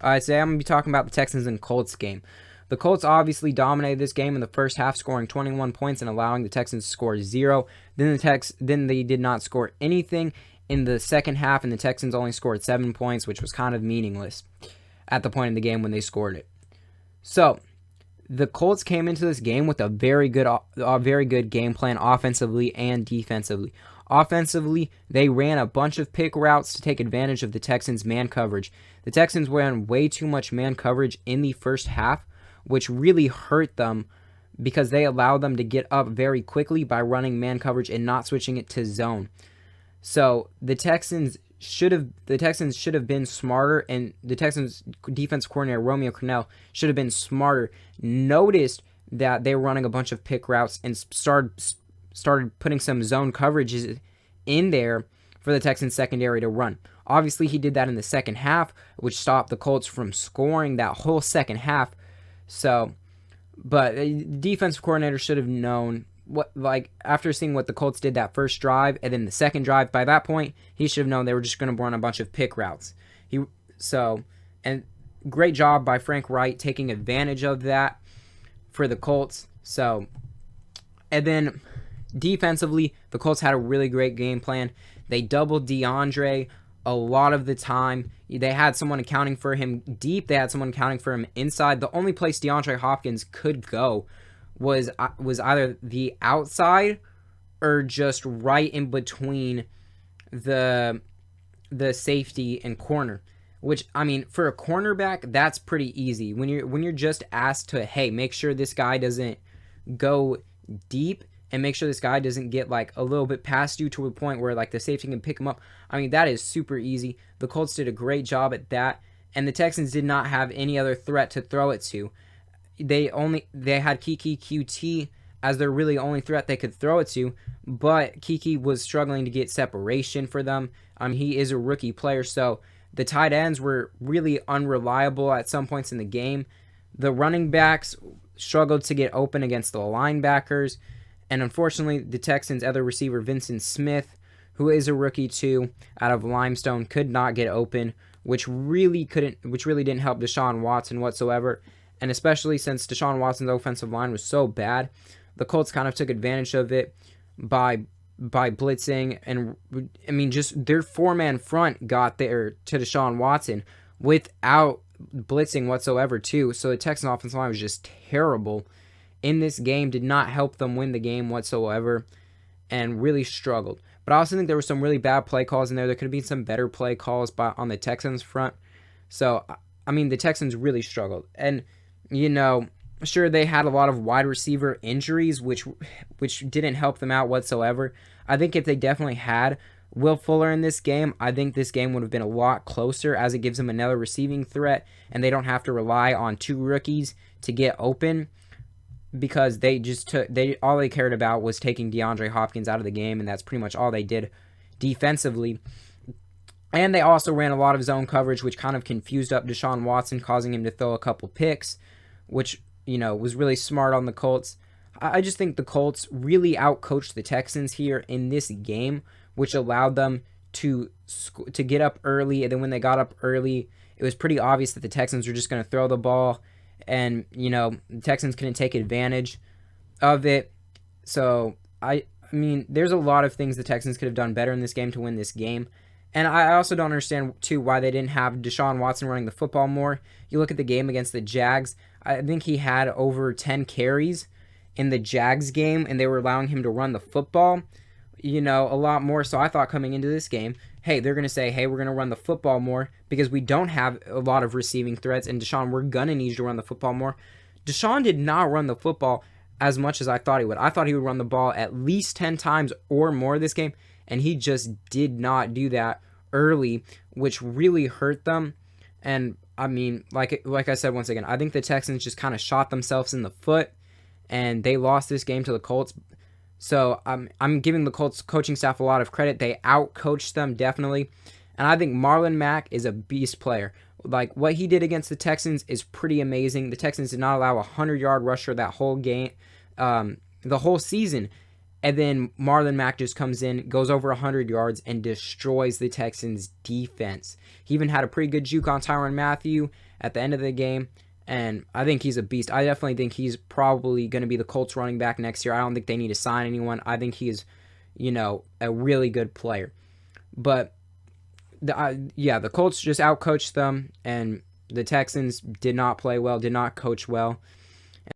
Today I'm going to be talking about the Texans and Colts game. The Colts obviously dominated this game in the first half, scoring 21 points and allowing the Texans to score 0. Then they did not score anything in the second half, and the Texans only scored 7 points, which was kind of meaningless at the point in the game when they scored it. So, the Colts came into this game with a very good game plan offensively and defensively. Offensively, they ran a bunch of pick routes to take advantage of the Texans' man coverage. The Texans ran way too much man coverage in the first half, which really hurt them because they allowed them to get up very quickly by running man coverage and not switching it to zone. So the Texans should have been smarter, and the Texans defense coordinator Romeo Crennel should have been smarter. Noticed that they were running a bunch of pick routes and started putting some zone coverages in there for the Texans secondary to run. Obviously, he did that in the second half, which stopped the Colts from scoring that whole second half. So, but the defensive coordinator should have known after seeing what the Colts did that first drive and then the second drive. By that point, he should have known they were just going to run a bunch of pick routes. And great job by Frank Wright taking advantage of that for the Colts. So, and then defensively, the Colts had a really great game plan. They doubled DeAndre a lot of the time. They had someone accounting for him deep. They had someone accounting for him inside. The only place DeAndre Hopkins could go was either the outside or just right in between the safety and corner. Which, I mean, for a cornerback, that's pretty easy. When you're just asked to, hey, make sure this guy doesn't go deep and make sure this guy doesn't get a little bit past you to a point where the safety can pick him up. I mean, that is super easy. The Colts did a great job at that, and the Texans did not have any other threat to throw it to. They had Keke QT as their really only threat they could throw it to, but Keke was struggling to get separation for them. He is a rookie player, so the tight ends were really unreliable at some points in the game. The running backs struggled to get open against the linebackers. And unfortunately, the Texans' other receiver, Vincent Smith, who is a rookie too, out of Limestone, could not get open, which really didn't help Deshaun Watson whatsoever. And especially since Deshaun Watson's offensive line was so bad, the Colts kind of took advantage of it by blitzing. And I mean, just their four-man front got there to Deshaun Watson without blitzing whatsoever too. So the Texans' offensive line was just terrible in this game, did not help them win the game whatsoever, and really struggled. But I also think there were some really bad play calls in there. There could have been some better play calls on the Texans front. So, I mean, the Texans really struggled. And, sure, they had a lot of wide receiver injuries, which didn't help them out whatsoever. I think if they definitely had Will Fuller in this game, I think this game would have been a lot closer, as it gives them another receiving threat, and they don't have to rely on two rookies to get open, because all they cared about was taking DeAndre Hopkins out of the game, and that's pretty much all they did defensively. And they also ran a lot of zone coverage, which kind of confused up Deshaun Watson, causing him to throw a couple picks, which, was really smart on the Colts. I just think the Colts really outcoached the Texans here in this game, which allowed them to get up early, and then when they got up early, it was pretty obvious that the Texans were just going to throw the ball. And, the Texans couldn't take advantage of it. So, I mean, there's a lot of things the Texans could have done better in this game to win this game. And I also don't understand, too, why they didn't have Deshaun Watson running the football more. You look at the game against the Jags, I think he had over 10 carries in the Jags game, and they were allowing him to run the football, a lot more. So I thought coming into this game, hey, they're going to say, hey, we're going to run the football more because we don't have a lot of receiving threats, and Deshaun, we're going to need you to run the football more. Deshaun did not run the football as much as I thought he would. I thought he would run the ball at least 10 times or more this game, and he just did not do that early, which really hurt them. And, I mean, like I said, once again, I think the Texans just kind of shot themselves in the foot, and they lost this game to the Colts. So I'm giving the Colts coaching staff a lot of credit. They out-coached them, definitely. And I think Marlon Mack is a beast player. What he did against the Texans is pretty amazing. The Texans did not allow a 100-yard rusher that whole game, the whole season. And then Marlon Mack just comes in, goes over 100 yards, and destroys the Texans' defense. He even had a pretty good juke on Tyrann Mathieu at the end of the game, and I think he's a beast. I definitely think he's probably going to be the Colts running back next year. I don't think they need to sign anyone. I think he is, a really good player. But, the Colts just outcoached them, and the Texans did not play well, did not coach well.